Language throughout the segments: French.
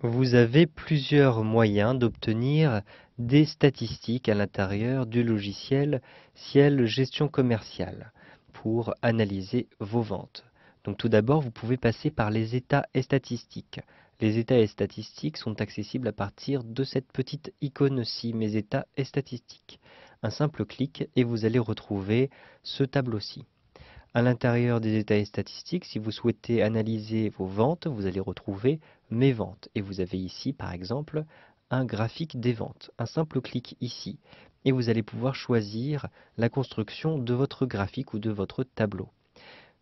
Vous avez plusieurs moyens d'obtenir des statistiques à l'intérieur du logiciel Ciel Gestion Commerciale pour analyser vos ventes. Donc tout d'abord, vous pouvez passer par les états et statistiques. Les états et statistiques sont accessibles à partir de cette petite icône-ci, mes états et statistiques. Un simple clic et vous allez retrouver ce tableau-ci. À l'intérieur des détails statistiques, si vous souhaitez analyser vos ventes, vous allez retrouver mes ventes. Et vous avez ici, par exemple, un graphique des ventes. Un simple clic ici. Et vous allez pouvoir choisir la construction de votre graphique ou de votre tableau.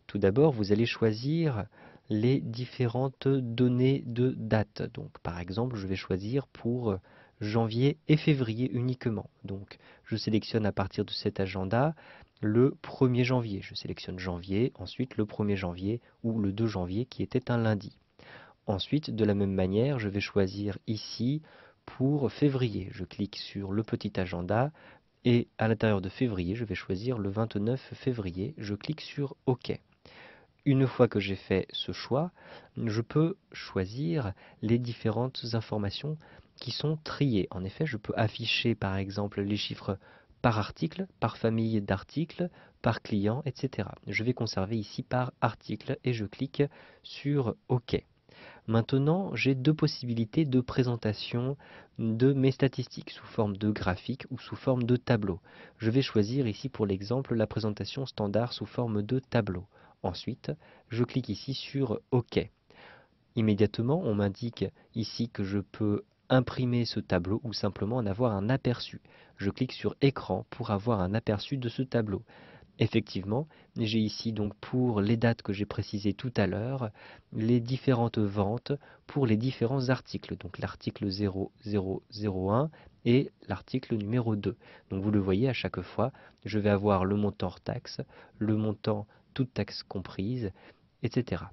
Tout d'abord, vous allez choisir les différentes données de date. Donc, par exemple, je vais choisir pour janvier et février uniquement. Donc, je sélectionne à partir de cet agenda le 1er janvier. Je sélectionne janvier, ensuite le 1er janvier ou le 2 janvier qui était un lundi. Ensuite, de la même manière, je vais choisir ici pour février. Je clique sur le petit agenda et à l'intérieur de février, je vais choisir le 29 février. Je clique sur OK. Une fois que j'ai fait ce choix, je peux choisir les différentes informations qui sont triées. En effet, je peux afficher par exemple les chiffres par article, par famille d'articles, par client, etc. Je vais conserver ici par article et je clique sur OK. Maintenant, j'ai deux possibilités de présentation de mes statistiques sous forme de graphique ou sous forme de tableau. Je vais choisir ici pour l'exemple la présentation standard sous forme de tableau. Ensuite, je clique ici sur OK. Immédiatement, on m'indique ici que je peux imprimer ce tableau ou simplement en avoir un aperçu. Je clique sur écran pour avoir un aperçu de ce tableau. Effectivement, j'ai ici donc pour les dates que j'ai précisées tout à l'heure, les différentes ventes pour les différents articles, donc l'article 0001 et l'article numéro 2. Donc vous le voyez à chaque fois, je vais avoir le montant hors taxe, le montant toute taxe comprise, etc.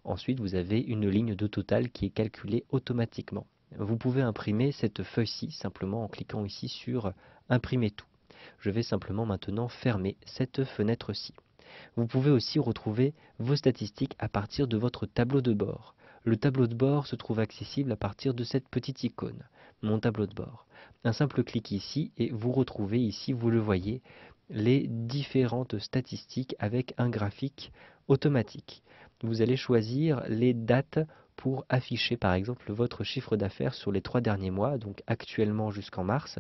Ensuite, vous avez une ligne de total qui est calculée automatiquement. Vous pouvez imprimer cette feuille-ci simplement en cliquant ici sur Imprimer tout. Je vais simplement maintenant fermer cette fenêtre-ci. Vous pouvez aussi retrouver vos statistiques à partir de votre tableau de bord. Le tableau de bord se trouve accessible à partir de cette petite icône, mon tableau de bord. Un simple clic ici et vous retrouvez ici, vous le voyez, les différentes statistiques avec un graphique automatique. Vous allez choisir les dates pour afficher par exemple votre chiffre d'affaires sur les 3 derniers mois, donc actuellement jusqu'en mars.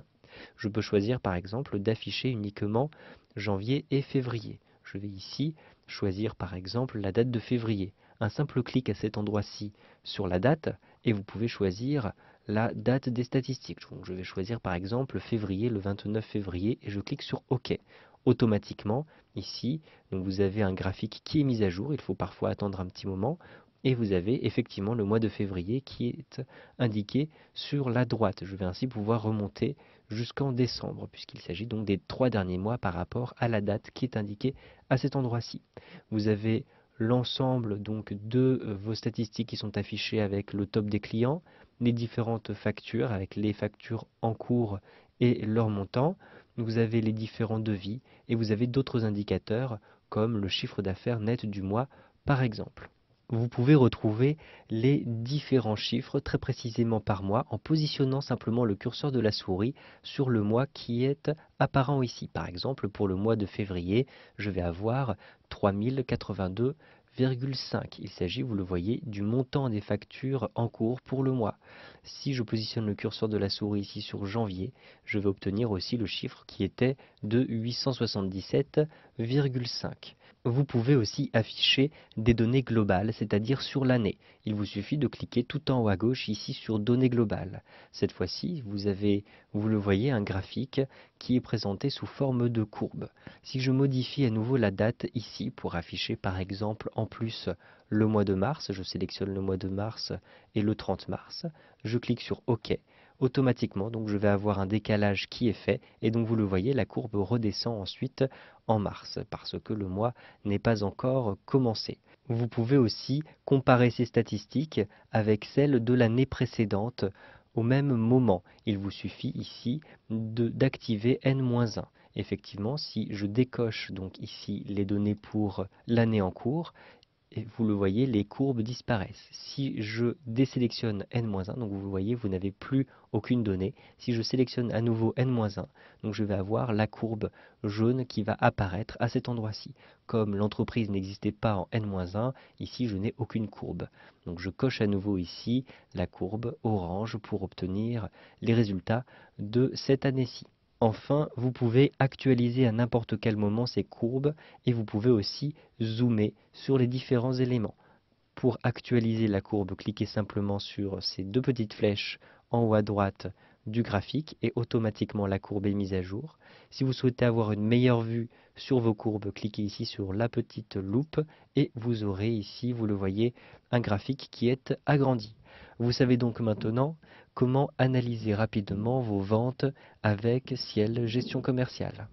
Je peux choisir par exemple d'afficher uniquement janvier et février. Je vais ici choisir par exemple la date de février. Un simple clic à cet endroit-ci sur la date et vous pouvez choisir la date des statistiques. Donc je vais choisir par exemple février, le 29 février et je clique sur OK. Automatiquement, ici, donc vous avez un graphique qui est mis à jour. Il faut parfois attendre un petit moment. Et vous avez effectivement le mois de février qui est indiqué sur la droite. Je vais ainsi pouvoir remonter jusqu'en décembre, puisqu'il s'agit donc des 3 derniers mois par rapport à la date qui est indiquée à cet endroit-ci. Vous avez l'ensemble donc de vos statistiques qui sont affichées avec le top des clients, les différentes factures avec les factures en cours et leur montant. Vous avez les différents devis et vous avez d'autres indicateurs comme le chiffre d'affaires net du mois par exemple. Vous pouvez retrouver les différents chiffres très précisément par mois en positionnant simplement le curseur de la souris sur le mois qui est apparent ici. Par exemple, pour le mois de février, je vais avoir 3082,5. Il s'agit, vous le voyez, du montant des factures en cours pour le mois. Si je positionne le curseur de la souris ici sur janvier, je vais obtenir aussi le chiffre qui était de 877,5. Vous pouvez aussi afficher des données globales, c'est-à-dire sur l'année. Il vous suffit de cliquer tout en haut à gauche ici sur Données globales. Cette fois-ci, vous avez, vous le voyez, un graphique qui est présenté sous forme de courbe. Si je modifie à nouveau la date ici pour afficher par exemple en plus le mois de mars, je sélectionne le mois de mars et le 30 mars, je clique sur OK. Automatiquement, donc je vais avoir un décalage qui est fait et donc vous le voyez, la courbe redescend ensuite en mars parce que le mois n'est pas encore commencé. Vous pouvez aussi comparer ces statistiques avec celles de l'année précédente au même moment. Il vous suffit ici d'activer N-1. Effectivement, si je décoche donc ici les données pour l'année en cours, et vous le voyez, les courbes disparaissent. Si je désélectionne n-1, donc vous le voyez, vous n'avez plus aucune donnée. Si je sélectionne à nouveau n-1, donc je vais avoir la courbe jaune qui va apparaître à cet endroit-ci. Comme l'entreprise n'existait pas en n-1, ici je n'ai aucune courbe. Donc je coche à nouveau ici la courbe orange pour obtenir les résultats de cette année-ci. Enfin, vous pouvez actualiser à n'importe quel moment ces courbes et vous pouvez aussi zoomer sur les différents éléments. Pour actualiser la courbe, cliquez simplement sur ces deux petites flèches en haut à droite du graphique et automatiquement la courbe est mise à jour. Si vous souhaitez avoir une meilleure vue sur vos courbes, cliquez ici sur la petite loupe et vous aurez ici, vous le voyez, un graphique qui est agrandi. Vous savez donc maintenant comment analyser rapidement vos ventes avec Ciel Gestion Commerciale.